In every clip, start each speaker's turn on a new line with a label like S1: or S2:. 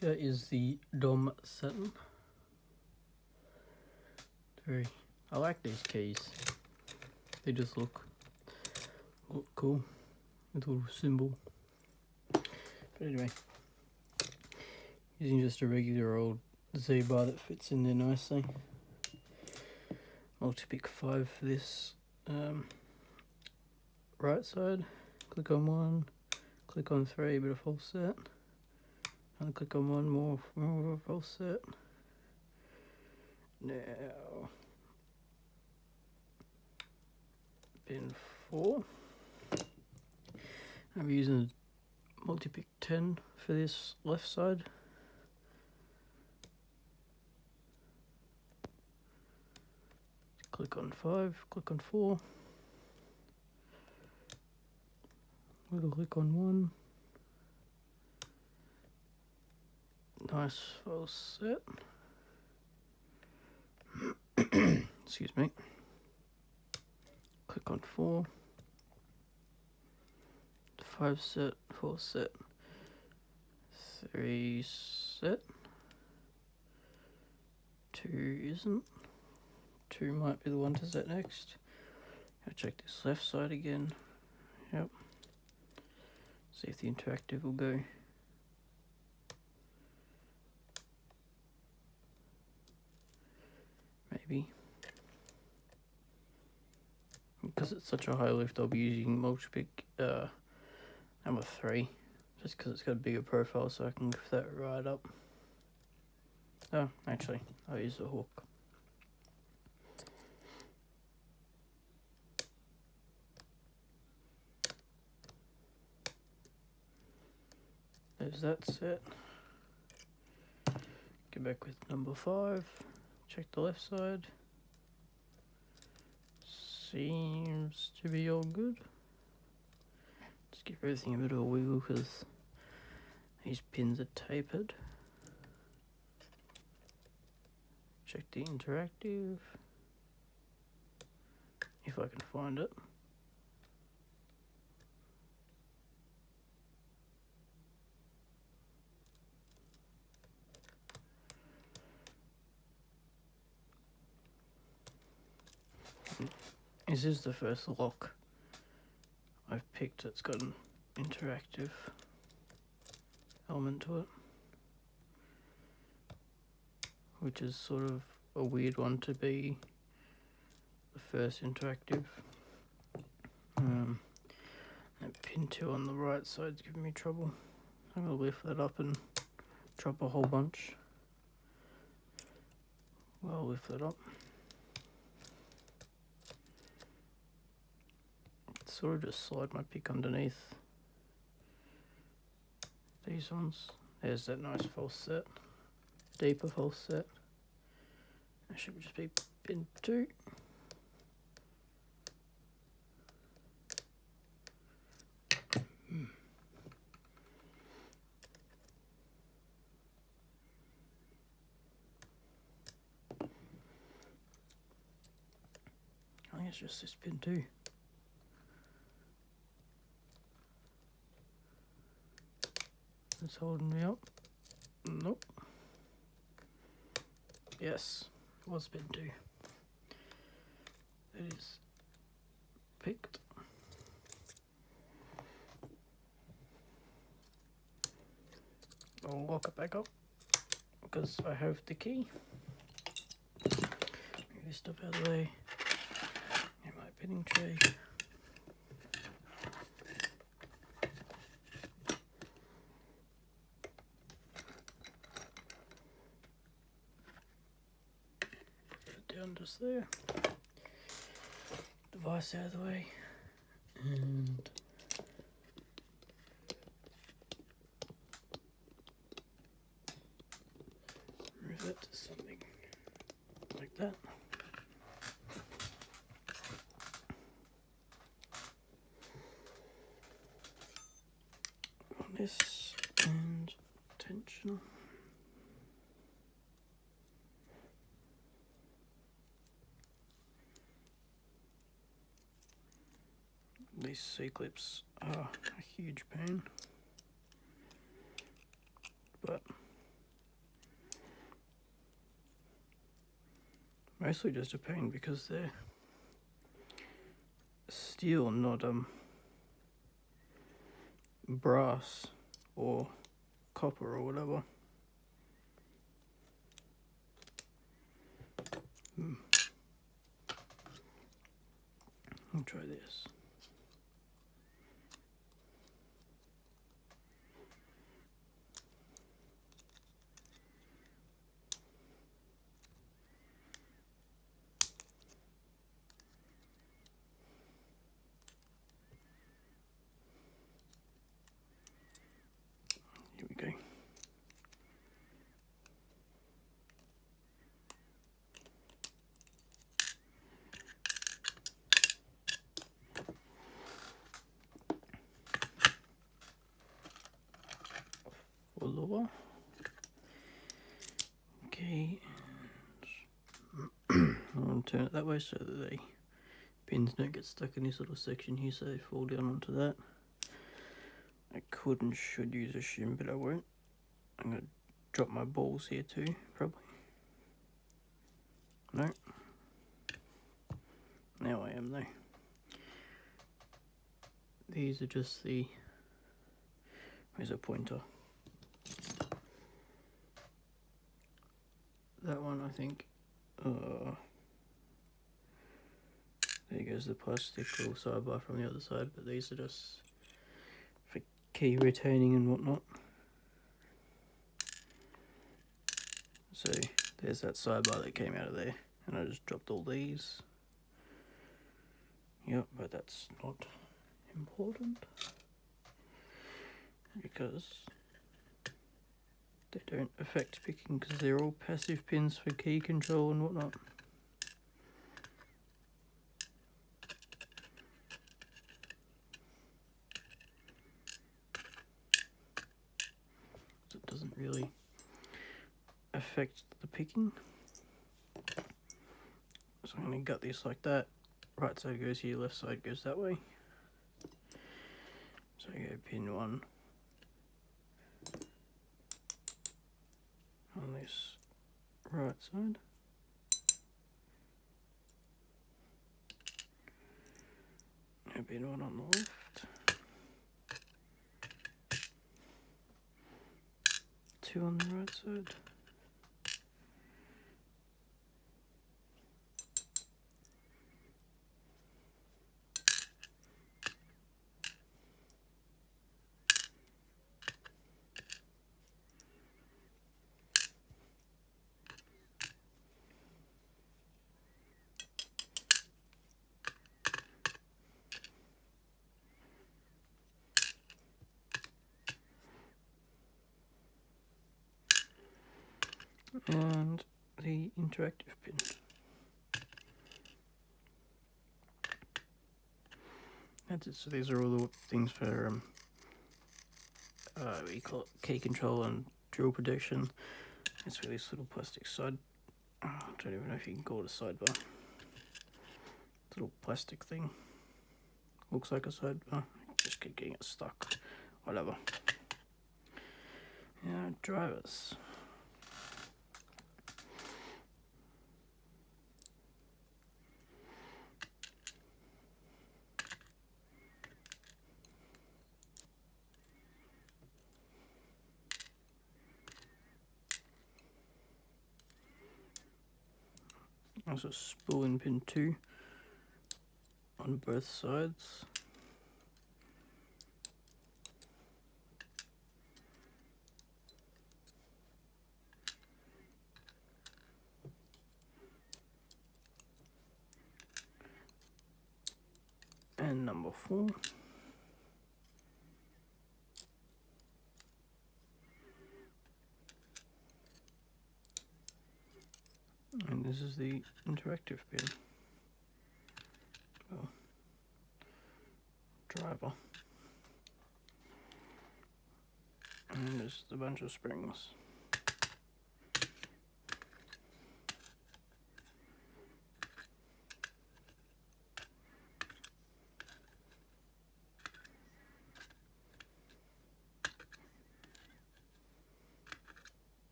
S1: Here is the DOM Saturn. I like these keys. They just look cool with a little symbol. But anyway, using just a regular old Z bar that fits in there nicely. Multi-pick 5 for this right side. Click on 1, click on 3, bit of false set. And click on 1 more of a false set. Now, pin 4. I'm using multi-pick 10 for this left side. Click on 5, click on 4. Wiggle click on 1. Nice false set. Excuse me. Click on 4. 5 set, 4 set, 3 set. 2 isn't. 2 might be the one to set next. I'll check this left side again. Yep. See if the interactive will go. Maybe. Because it's such a high lift, I'll be using multi-pick number 3. Just because it's got a bigger profile, so I can lift that right up. Oh, actually, I'll use the hook. There's that set. Go back with number 5. Check the left side. Seems to be all good. Just give everything a bit of a wiggle because these pins are tapered. Check the interactive. If I can find it. This is the first lock I've picked that's got an interactive element to it, which is sort of a weird one to be the first interactive. That pin 2 on the right side's giving me trouble. I'm going to lift that up and drop a whole bunch. Well, lift that up. Sort of just slide my pick underneath these ones. There's that nice false set, deeper false set. That should just be pin 2. I think it's just this pin 2. It's holding me up. Nope. Yes, it was pin 2. It is picked. I'll lock it back up because I have the key. Move this stuff out of the way. And my pinning tray. Down just there. Device out of the way. And move that to something like that. On this and tension. These C-clips are a huge pain, but mostly just a pain because they're steel, not brass or copper or whatever. I'll try this. Here we go. Follower. Okay, and I'm going to turn it that way so that the pins don't get stuck in this little section here, so they fall down onto that. I could and should use a shim, but I won't. I'm going to drop my balls here too, probably. No. Now I am though. These are just the, where's a pointer? That one, I think. There goes the plastic little sidebar from the other side, but these are just for key retaining and whatnot. So there's that sidebar that came out of there, and I just dropped all these. Yep, but that's not important because they don't affect picking because they're all passive pins for key control and whatnot. So it doesn't really affect the picking. So I'm going to gut this like that. Right side goes here, left side goes that way. So I go pin 1 on this right side. Now pin 1 on the left. 2 on the right side. And the interactive pin. That's it. So these are all the things for what do you call it? Key control and drill protection. It's for this little plastic side. I don't even know if you can call it a sidebar. Little plastic thing. Looks like a sidebar. Just keep getting it stuck. Whatever. Yeah, drivers. Also spool in pin 2 on both sides. And number 4. And this is the interactive pin. Well, driver. And there's a bunch of springs.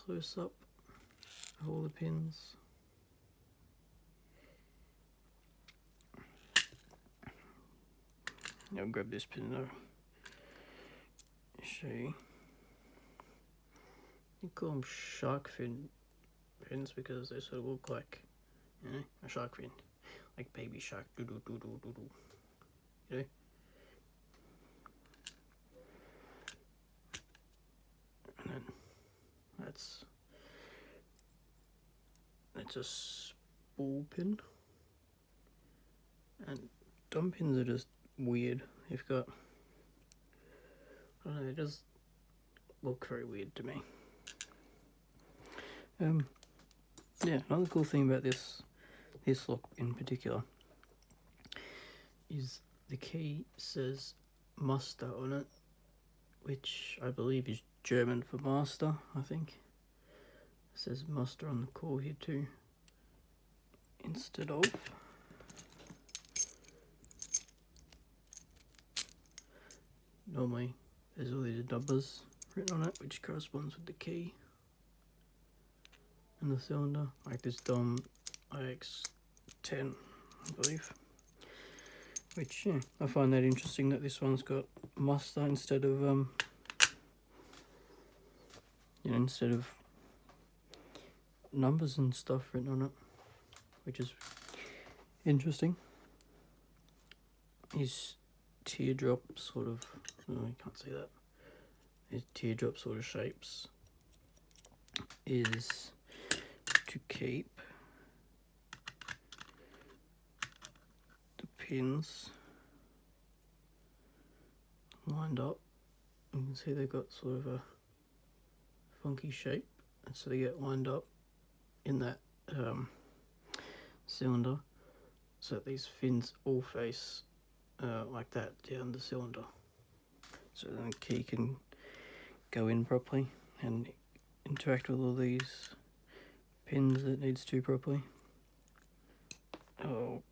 S1: close up of all the pins. I'll grab this pin though. Show you. You call them shark fin pins because they sort of look like, you know, a shark fin, like baby shark. Doo doo doo doo doo doo. You know. And then that's a spool pin. And DOM pins are just weird. You've got, I don't know, they just look very weird to me. Yeah, another cool thing about this lock in particular is the key says Muster on it, which I believe is German for master, I think. It says Muster on the core here too, instead of normally there's all these numbers written on it, which corresponds with the key and the cylinder, like this DOM IX10, I believe. Which, yeah, I find that interesting that this one's got Muster instead of you know, instead of numbers and stuff written on it, which is interesting. His teardrop sort of, oh, you can't see that. His teardrop sort of shapes is to keep the pins lined up. You can see they've got sort of a funky shape, and so they get lined up in that cylinder, so that these fins all face like that down the cylinder, so then the key can go in properly and interact with all these pins that it needs to properly. Oh,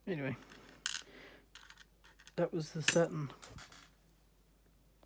S1: anyway, that was the Saturn.